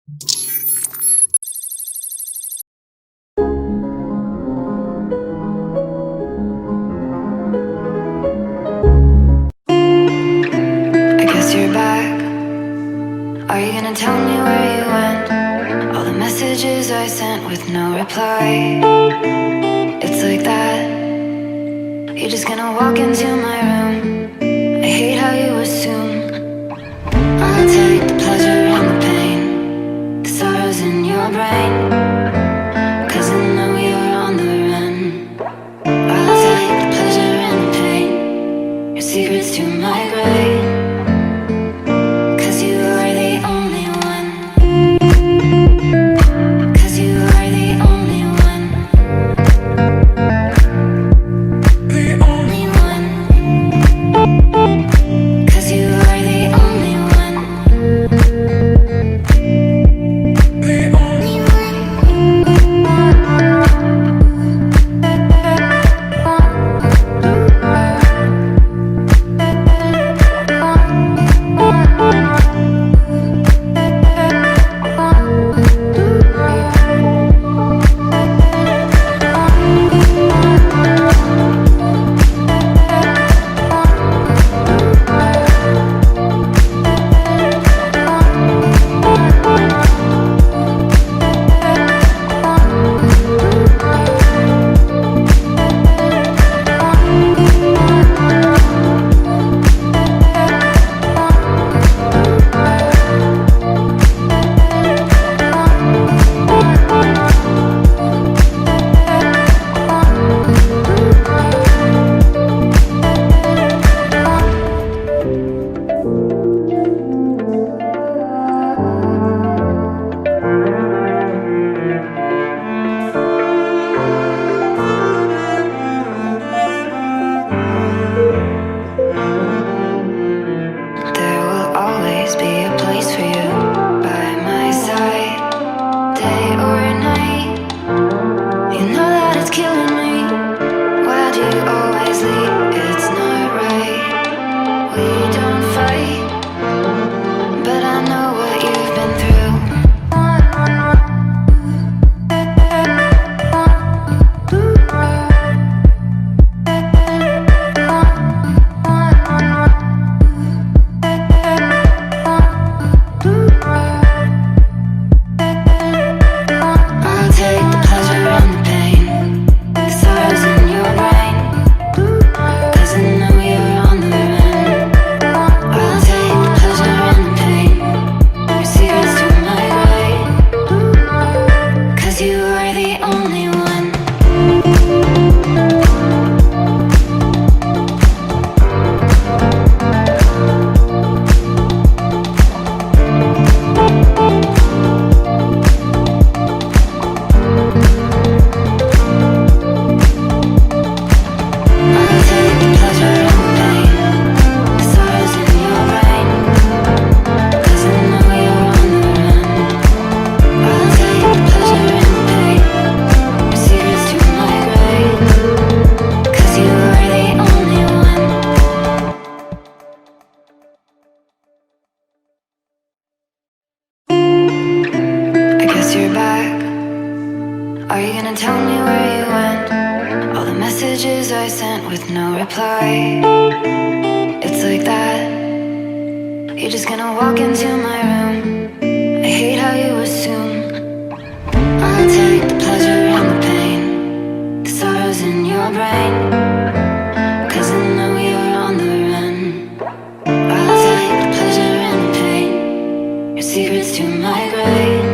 I guess you're back. Are you gonna tell me where you went? All the messages I sent with no reply. It's like that. You're just gonna walk into my room. I hate how you assume I'll take the pleasure and the pain, the sorrows in your brain, 'cause I know you're on the run. I'll take the pleasure and the pain, your secrets to my grave, 'cause you are the only one. 'Cause you are the only one. The only one. 'Cause you are the only one. The only There will always be a place for you by my side, day or night. You know that it's killing me. Why do you always leave? It's not right. We don't fight, but I know what you've been through. I'll take the pleasure and the pain, the sorrows in your brain, 'cause I know you're on the run. I'll take the pleasure and the pain, your secrets to my grave, 'cause you are the only one. I'll take the pleasure and the pain, the sorrows in your brain, 'cause I know you're on the run. I'll take the pleasure and the pain, your secrets to my grave, 'cause you are the only one. I guess you're back. Are you gonna tell me where you went? All the messages I sent with no reply. It's like that. You're just gonna walk into my room. I hate how you assume I'll take the pleasure and the pain, the sorrows in your brain, 'cause I know you're on the run. I'll take the pleasure and the pain, your secrets to my grave,